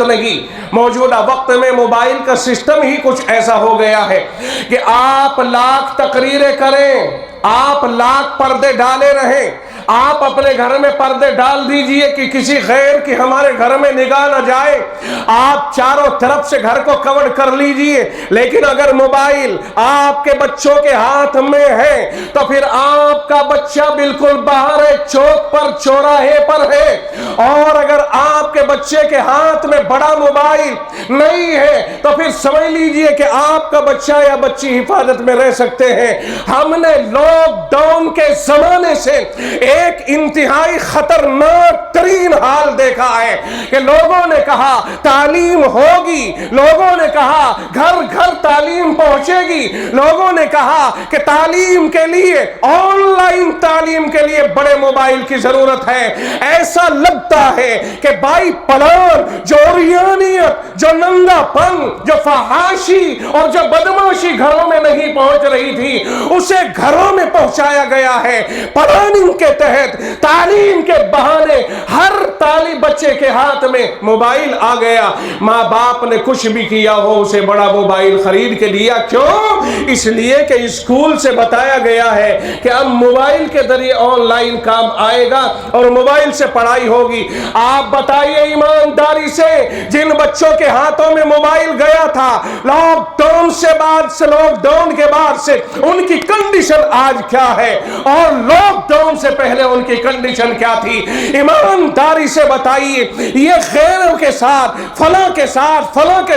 نہیں. موجودہ وقت میں موبائل کا سسٹم ہی کچھ ایسا ہو گیا ہے کہ آپ لاکھ تقریریں کریں، آپ لاکھ پردے ڈالے رہیں، آپ اپنے گھر میں پردے ڈال دیجئے کہ کسی غیر کی ہمارے گھر میں نگاہ نہ جائے، آپ چاروں طرف سے گھر کو کور کر لیجئے، لیکن اگر موبائل آپ کے بچوں کے ہاتھ میں ہے تو پھر آپ کا بچہ بالکل باہر ہے، چوک پر، چوراہے پر ہے. اور اگر آپ کے بچے کے ہاتھ میں بڑا موبائل نہیں ہے تو پھر سمجھ لیجئے کہ آپ کا بچہ یا بچی حفاظت میں رہ سکتے ہیں. ہم نے لاک ڈاؤن کے زمانے سے ایک انتہائی خطرناک ترین حال دیکھا ہے کہ لوگوں نے کہا تعلیم ہوگی، لوگوں نے کہا گھر گھر تعلیم پہنچے گی، لوگوں نے کہا کہ تعلیم کے لیے، آن لائن تعلیم کے لیے بڑے موبائل کی ضرورت ہے. ایسا لگتا ہے کہ بائی پلان جو اوریانیت، جو ننگا پن، جو فحاشی اور جو بدماشی گھروں میں نہیں پہنچ رہی تھی اسے گھروں میں پہنچایا گیا ہے. پلاننگ کے تحت تعلیم کے بہانے ہر طالب بچے کے ہاتھ میں موبائل آ گیا. ماں باپ نے کچھ بھی کیا ہو اسے بڑا موبائل خرید کے دیا. کیوں؟ اس لیے کہ اسکول سے بتایا گیا ہے کہ اب موبائل کے ذریعے آن لائن کام آئے گا اور موبائل سے پڑھائی ہوگی. آپ بتائیے ایمانداری سے جن بچوں کے ہاتھوں میں موبائل گیا تھا لاک ڈاؤن کے بعد سے ان کی کنڈیشن آج کیا ہے اور لاک ڈاؤن سے پہلے ان کی کنڈیشن کیا تھی؟ ایمانداری سے بتائیے. یہ غیروں کے ساتھ، فلاں کے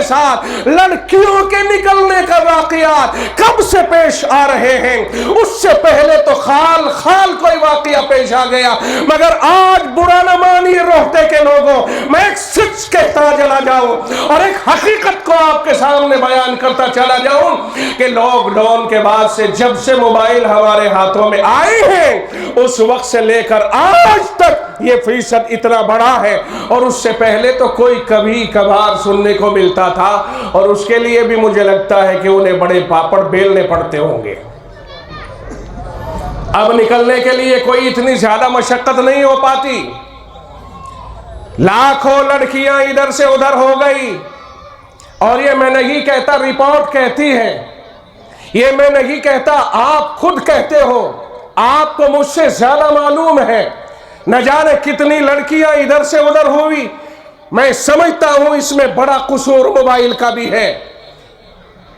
ساتھ لڑکیوں کے نکلنے کا واقعات کب سے پیش آ رہے ہیں؟ اس سے پہلے تو خال کوئی واقعہ پیش آ گیا. مگر آج برا نہ مانیے روہتے کے لوگوں، میں ایک سچ کہتا چلا جاؤں اور ایک حقیقت کو آپ کے سامنے بیان کرتا چلا جاؤں کہ لاک ڈاؤن کے بعد سے جب سے موبائل ہمارے ہاتھوں میں آئے ہیں اس وقت سے لے کر آج تک یہ فیصد اتنا بڑا ہے. اور اس سے پہلے تو کوئی کبھی کبھار سننے کو ملتا تھا اور اس کے لیے بھی مجھے لگتا ہے کہ انہیں بڑے پاپڑ بیلنے پڑتے ہوں گے. اب نکلنے کے لیے کوئی اتنی زیادہ مشقت نہیں ہو پاتی. لاکھوں لڑکیاں ادھر سے ادھر ہو گئی. اور یہ میں نہیں کہتا، رپورٹ کہتی ہے، یہ میں نہیں کہتا، آپ خود کہتے ہو، آپ کو مجھ سے زیادہ معلوم ہے. نہ جانے کتنی لڑکیاں ادھر سے ادھر ہوئی. میں سمجھتا ہوں اس میں بڑا قصور موبائل کا بھی ہے،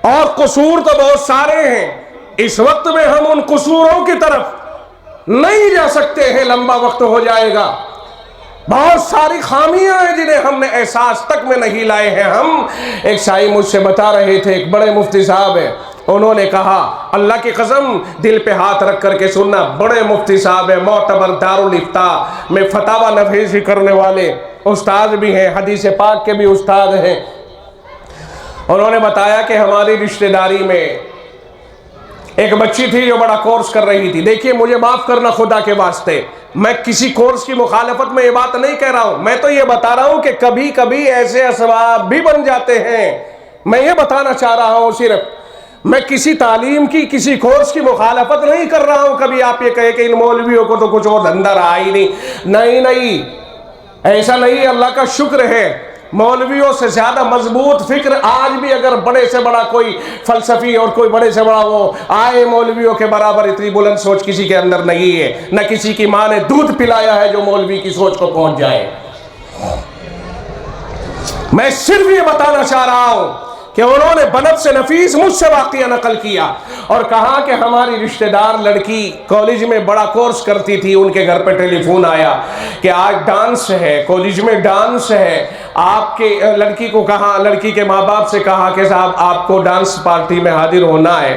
اور قصور تو بہت سارے ہیں. اس وقت میں ہم ان قصوروں کی طرف نہیں جا سکتے ہیں، لمبا وقت ہو جائے گا. بہت ساری خامیاں ہیں جنہیں ہم نے احساس تک میں نہیں لائے ہیں. ہم ایک سائی مجھ سے بتا رہے تھے، ایک بڑے مفتی صاحب ہیں، انہوں نے کہا، اللہ کی قسم دل پہ ہاتھ رکھ کر کے سننا، بڑے مفتی صاحب ہیں، معتبر دارالافتاء میں فتاوی نویسی کرنے والے استاد بھی ہیں، حدیث پاک کے بھی استاد ہیں. انہوں نے بتایا کہ ہماری رشتہ داری میں ایک بچی تھی جو بڑا کورس کر رہی تھی. دیکھیے مجھے معاف کرنا خدا کے واسطے، میں کسی کورس کی مخالفت میں یہ بات نہیں کہہ رہا ہوں، میں تو یہ بتا رہا ہوں کہ کبھی کبھی ایسے اسباب بھی بن جاتے ہیں. میں یہ بتانا چاہ رہا ہوں، صرف میں کسی تعلیم کی، کسی کورس کی مخالفت نہیں کر رہا ہوں. کبھی آپ یہ کہے کہ ان مولویوں کو تو کچھ اور دھندا رہا ہی نہیں، ایسا نہیں. اللہ کا شکر ہے مولویوں سے زیادہ مضبوط فکر آج بھی اگر بڑے سے بڑا کوئی فلسفی اور کوئی بڑے سے بڑا وہ آئے، مولویوں کے برابر اتنی بلند سوچ کسی کے اندر نہیں ہے. نہ کسی کی ماں نے دودھ پلایا ہے جو مولوی کی سوچ کو پہنچ جائے. میں صرف یہ بتانا چاہ رہا ہوں کہ انہوں نے بنفس نفیس مجھ سے واقعہ نقل کیا اور کہا کہ ہماری رشتہ دار لڑکی کالج میں بڑا کورس کرتی تھی. ان کے گھر پہ ٹیلی فون آیا کہ آج ڈانس ہے، کالج میں ڈانس ہے. آپ کے لڑکی کو کہا، لڑکی کے ماں باپ سے کہا کہ صاحب آپ کو ڈانس پارٹی میں حاضر ہونا ہے.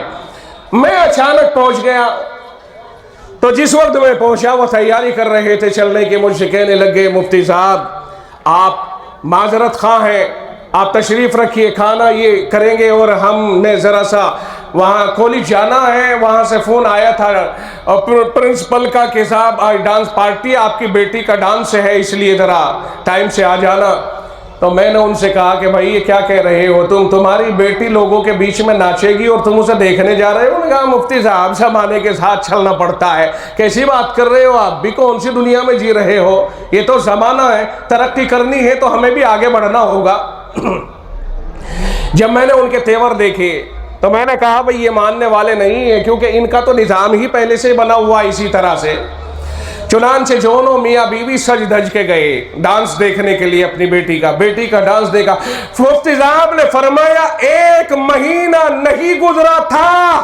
میں اچانک پہنچ گیا. تو جس وقت میں پہنچا وہ تیاری کر رہے تھے چلنے کی، مجھ سے کہنے لگے مفتی صاحب آپ معذرت خواہ ہیں، آپ تشریف رکھیے، کھانا یہ کریں گے اور ہم نے ذرا سا وہاں کالج جانا ہے. وہاں سے فون آیا تھا پرنسپل کا کہ صاحب آج ڈانس پارٹی، آپ کی بیٹی کا ڈانس ہے، اس لیے ذرا ٹائم سے آ جانا. تو تو میں نے ان سے کہا کہ بھائی یہ کیا کہہ رہے ہو تم، تمہاری بیٹی لوگوں کے بیچ میں ناچے گی اور تم اسے دیکھنے جا رہے ہو؟ انہوں نے کہا مفتی صاحب زمانے کے ساتھ چلنا پڑتا ہے۔ کیسی بات کر رہے ہو آپ بھی، کون سی دنیا میں جی رہے ہو؟ یہ تو زمانہ ہے، ترقی کرنی ہے تو ہمیں بھی آگے بڑھنا ہوگا۔ جب میں نے ان کے تیور دیکھے تو میں نے کہا بھئی یہ ماننے والے نہیں ہیں، کیونکہ ان کا تو نظام ہی پہلے سے بنا ہوا اسی طرح سے۔ چنانچہ دونوں میاں بیوی سج دھج کے گئے ڈانس دیکھنے کے لیے اپنی بیٹی کا ڈانس دیکھا۔ مفتی صاحب نے فرمایا 1 مہینہ نہیں گزرا تھا،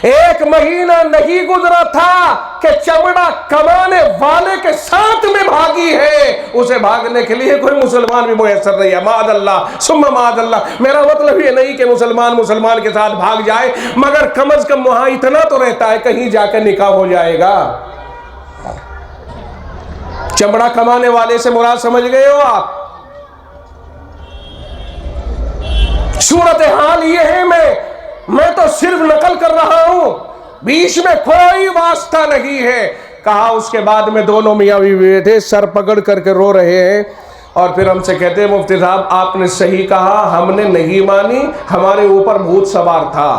1 مہینہ نہیں گزرا تھا کہ چمڑا کمانے والے کے ساتھ میں بھاگی ہے، اسے بھاگنے کے لیے کوئی مسلمان بھی میسر نہیں ہے۔ معاذ اللہ ثم معاذ اللہ۔ میرا مطلب یہ نہیں کہ مسلمان کے ساتھ بھاگ جائے، مگر کم از کم وہاں اتنا تو رہتا ہے کہیں جا کے نکاح ہو جائے گا۔ چمڑا کمانے والے سے مراد سمجھ گئے ہو آپ؟ صورتحال یہ ہے، میں تو صرف نقل کر رہا ہوں، بیچ میں کوئی واسطہ نہیں ہے۔ کہا اس کے بعد میں دونوں میاں بیوی تھے، سر پکڑ کر کے رو رہے ہیں، اور پھر ہم سے کہتے ہیں مفتی صاحب آپ نے صحیح کہا، ہم نے نہیں مانی، ہمارے اوپر بھوت سوار تھا۔